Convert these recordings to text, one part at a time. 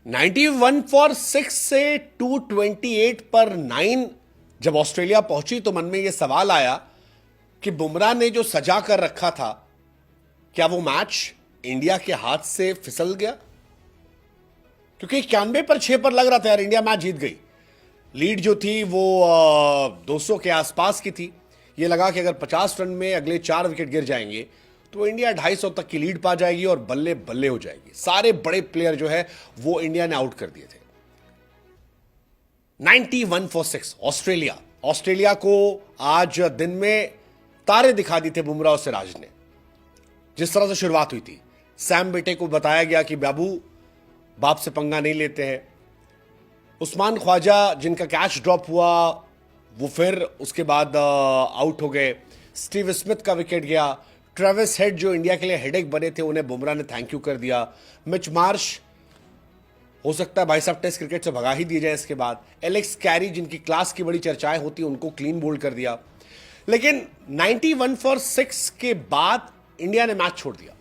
91 for 6 से 228 पर 9 जब ऑस्ट्रेलिया पहुंची तो मन में यह सवाल आया कि बुमराह ने जो सजा कर रखा था, क्या वो मैच इंडिया के हाथ से फिसल गया? क्योंकि 91 पर 6 पर लग रहा था यार इंडिया मैच जीत गई। लीड जो थी वो 200 के आसपास की थी। ये लगा कि अगर 50 रन में अगले 4 विकेट गिर जाएंगे तो इंडिया 250 तक की लीड पा जाएगी और बल्ले बल्ले हो जाएगी। सारे बड़े प्लेयर जो है वो इंडिया ने आउट कर दिए थे। 91 फॉर 6 ऑस्ट्रेलिया को आज दिन में तारे दिखा दी थे बुमराह और सिराज ने। जिस तरह से शुरुआत हुई थी, सैम बेटे को बताया गया कि बाबू बाप से पंगा नहीं लेते हैं। उस्मान ख्वाजा जिनका कैच ड्रॉप हुआ वो फिर उसके बाद आउट हो गए। स्टीव स्मिथ का विकेट गया। ट्रेविस हेड जो इंडिया के लिए हेडेक बने थे उन्हें बुमराह ने थैंक यू कर दिया। मिच मार्श हो सकता है भाई साहब टेस्ट क्रिकेट से भगा ही दिए जाए इसके बाद। एलेक्स कैरी जिनकी क्लास की बड़ी चर्चाएं होती उनको क्लीन बोल्ड कर दिया। लेकिन 91 फॉर 6 के बाद इंडिया ने मैच छोड़ दिया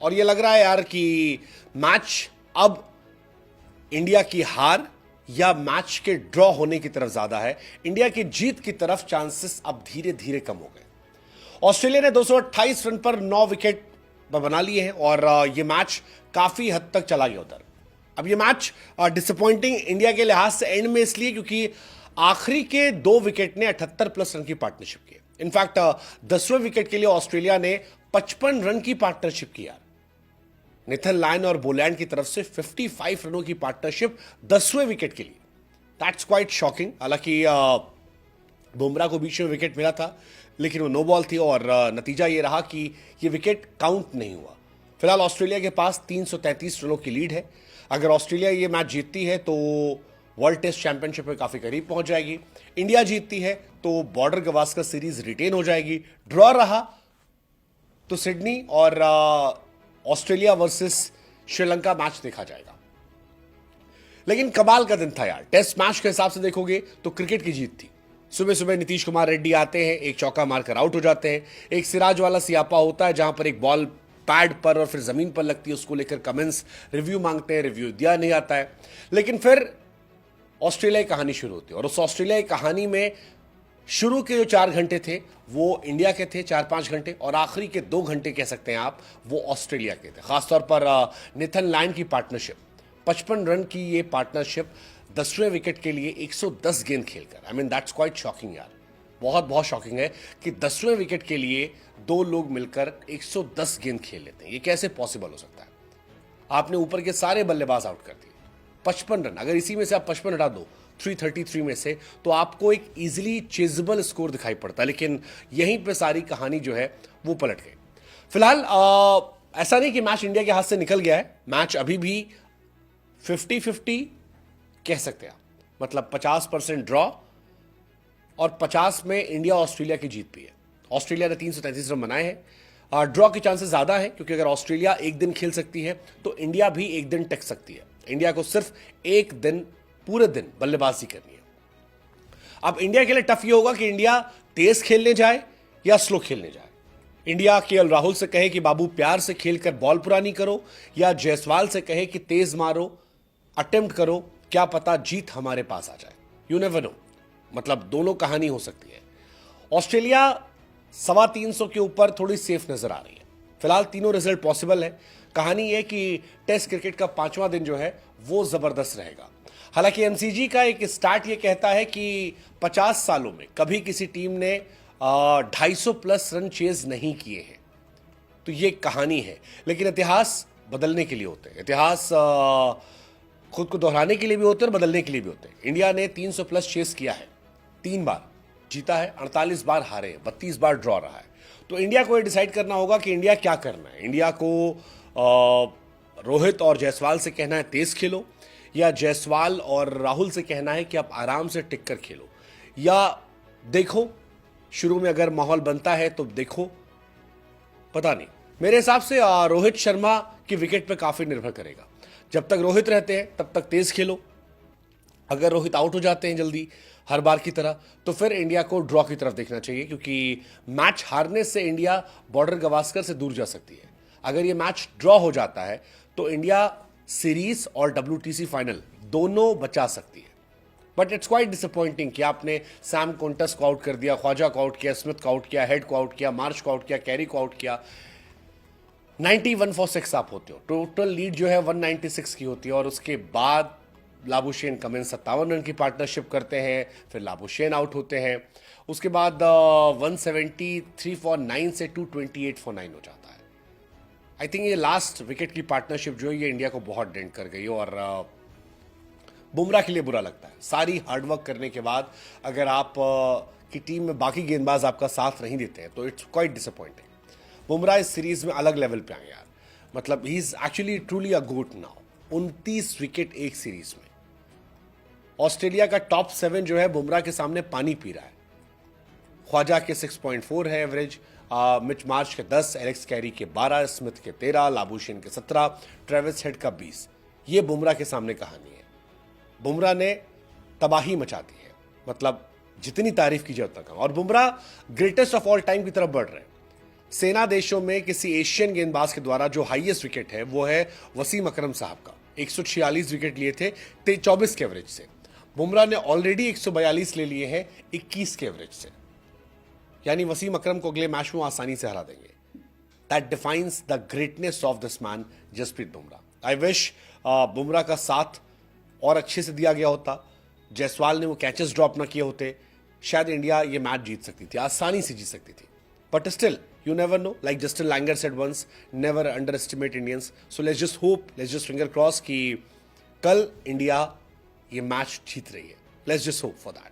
और यह लग रहा है यार कि मैच अब इंडिया की हार या मैच के ड्रॉ होने की तरफ ज्यादा है। इंडिया की जीत की तरफ चांसेस अब धीरे धीरे कम हो गए। ऑस्ट्रेलिया ने 228 रन पर 9 विकेट बना लिए हैं और यह मैच काफी हद तक चला गया उधर। अब यह मैच डिसअपॉइंटिंग इंडिया के लिहाज से एंड में इसलिए क्योंकि आखिरी के 2 विकेट ने 78 प्लस रन की पार्टनरशिप की। इनफैक्ट 10वें विकेट के लिए ऑस्ट्रेलिया ने 55 रन की पार्टनरशिप की यार। नेथन लायन और बोलैंड की तरफ से 55 रनों की पार्टनरशिप 10वें विकेट के लिए। That's quite shocking. हालांकि बुमराह को बीच में विकेट मिला था लेकिन वो नो बॉल थी और नतीजा ये रहा कि ये विकेट काउंट नहीं हुआ। फिलहाल ऑस्ट्रेलिया के पास 333 रनों की लीड है। अगर ऑस्ट्रेलिया ये मैच जीतती है तो वर्ल्ड टेस्ट चैंपियनशिप में काफी करीब पहुंच जाएगी। इंडिया जीतती है तो बॉर्डर गवास्कर सीरीज रिटेन हो जाएगी। ड्रॉ रहा तो सिडनी और ऑस्ट्रेलिया वर्सेस श्रीलंका मैच देखा जाएगा। लेकिन कमाल का दिन था यार। टेस्ट मैच के हिसाब से देखोगे तो क्रिकेट की जीत थी। सुबह सुबह नीतीश कुमार रेड्डी आते हैं, एक चौका मारकर आउट हो जाते हैं। एक सिराज वाला सियापा होता है जहां पर एक बॉल पैड पर और फिर जमीन पर लगती है, उसको लेकर कमेंट्स रिव्यू मांगते हैं, रिव्यू दिया नहीं आता है। लेकिन फिर ऑस्ट्रेलिया की कहानी शुरू होती है और उस ऑस्ट्रेलिया की कहानी में शुरू के जो 4 घंटे थे वो इंडिया के थे 4-5 घंटे और आखिरी के 2 घंटे कह सकते हैं आप वो ऑस्ट्रेलिया के थे। खासतौर पर नेथन लायन की पार्टनरशिप, 55 रन की ये पार्टनरशिप 10वें विकेट के लिए 110 गेंद खेलकर। I mean that's quite shocking यार। बहुत शॉकिंग है कि 10वें विकेट के लिए 2 लोग मिलकर 110 गेंद खेल लेते हैं। ये कैसे पॉसिबल हो सकता है? आपने ऊपर के सारे बल्लेबाज आउट कर दिए। 55 रन, अगर इसी में से आप 55 हटा दो 333 में से तो आपको एक इजीली चेजेबल स्कोर दिखाई पड़ता है। लेकिन यहीं पे सारी कहानी जो है वो पलट गई। फिलहाल ऐसा नहीं कि मैच इंडिया के हाथ से निकल गया है। मैच अभी भी 50-50 कह सकते हैं, मतलब 50% ड्रॉ और 50 में इंडिया ऑस्ट्रेलिया की जीत भी है। ऑस्ट्रेलिया ने 333 रन बनाए हैं। ड्रॉ के चांसेस ज्यादा है क्योंकि अगर ऑस्ट्रेलिया एक दिन खेल सकती है तो इंडिया भी एक दिन टिक सकती है। इंडिया को सिर्फ एक दिन, पूरे दिन बल्लेबाजी करनी है। अब इंडिया के लिए टफ ये होगा कि इंडिया तेज खेलने जाए या स्लो खेलने जाए। इंडिया केएल राहुल से कहे कि बाबू प्यार से खेलकर बॉल पुरानी करो या जायसवाल से कहे कि तेज मारो, अटेम्प्ट करो, क्या पता जीत हमारे पास आ जाए। यू नेवर नो, मतलब दोनों कहानी हो सकती है। ऑस्ट्रेलिया 350 के ऊपर थोड़ी सेफ नजर आ रही है। फिलहाल तीनों रिजल्ट पॉसिबल है। कहानी यह कि टेस्ट क्रिकेट का 5वां दिन जो है वो जबरदस्त रहेगा। हालांकि एमसीजी का एक स्टार्ट ये कहता है कि 50 सालों में कभी किसी टीम ने 250 प्लस रन चेज नहीं किए हैं। तो ये कहानी है, लेकिन इतिहास बदलने के लिए होते हैं। इतिहास खुद को दोहराने के लिए भी होते हैं और बदलने के लिए भी होते हैं। इंडिया ने 300 प्लस चेस किया है, 3 बार जीता है, 48 बार हारे हैं, 32 बार ड्रॉ रहा है। तो इंडिया को ये डिसाइड करना होगा कि इंडिया क्या करना है। इंडिया को रोहित और जायसवाल से कहना है तेज खेलो, या जायसवाल और राहुल से कहना है कि आप आराम से टिक कर खेलो, या देखो शुरू में अगर माहौल बनता है तो देखो, पता नहीं। मेरे हिसाब से रोहित शर्मा की विकेट पे काफी निर्भर करेगा। जब तक रोहित रहते हैं तब तक तेज खेलो। अगर रोहित आउट हो जाते हैं जल्दी हर बार की तरह तो फिर इंडिया को ड्रॉ की तरफ देखना चाहिए, क्योंकि मैच हारने से इंडिया बॉर्डर गवास्कर से दूर जा सकती है। अगर ये मैच ड्रॉ हो जाता है तो इंडिया सीरीज और WTC फाइनल दोनों बचा सकती है। बट इट्स क्वाइट डिसअपॉइंटिंग कि आपने सैम कोंटस को आउट कर दिया, ख्वाजा को आउट किया, स्मिथ को आउट किया, हेड को आउट किया, मार्च को आउट किया, कैरी को आउट किया। 91 फॉर 6 आप होते हो, टोटल लीड जो है 196 की होती है, और उसके बाद लाबुशेन कमिंस 57 रन की पार्टनरशिप करते हैं, फिर लाबुशेन आउट होते हैं, उसके बाद 173 फॉर 9 से 228 फॉर 9 हो जाता है। आई थिंक ये लास्ट विकेट की पार्टनरशिप जो है ये इंडिया को बहुत डेंट कर गई, और बुमराह के लिए बुरा लगता है। सारी हार्डवर्क करने के बाद अगर आप की टीम में बाकी गेंदबाज आपका साथ नहीं देते हैं तो इट्स क्वाइट डिसअपॉइंटिंग। बुमराह इस सीरीज में अलग लेवल पे आए यार, मतलब he is actually truly a goat now. 29 wicket एक सीरीज में। ऑस्ट्रेलिया का टॉप 7 जो है बुमराह के सामने पानी पी रहा है। ख्वाजा के 6.4 है एवरेज, मिच मार्च के 10, एलेक्स कैरी के 12, स्मिथ के 13, लाबुशेन के 17, ट्रेविस हेड का 20। ये बुमराह के सामने कहानी है। बुमराह ने तबाही मचा दी है, मतलब जितनी तारीफ की जाए उतना कम। और Bumrah greatest of all time की तरफ बढ़ रहे हैं। सेना देशों में किसी एशियन गेंदबाज के द्वारा जो हाईएस्ट विकेट है वो है वसीम अकरम साहब का, 146 विकेट लिए थे 24 के एवरेज से। बुमराह ने ऑलरेडी 142 ले लिए हैं 21 के एवरेज से, यानी वसीम अकरम को अगले मैच में आसानी से हरा देंगे। That defines the greatness of this man Jasprit Bumrah. I wish Bumrah का साथ और अच्छे से दिया गया होता, जायसवाल ने वो कैचेस ड्रॉप ना किए होते, शायद इंडिया ये मैच जीत सकती थी, आसानी से जीत सकती थी। But still you never know, like Justin Langer said once, never underestimate Indians. So let's just hope, let's just finger cross कि कल इंडिया ये मैच जीत रही है। Let's just hope for that.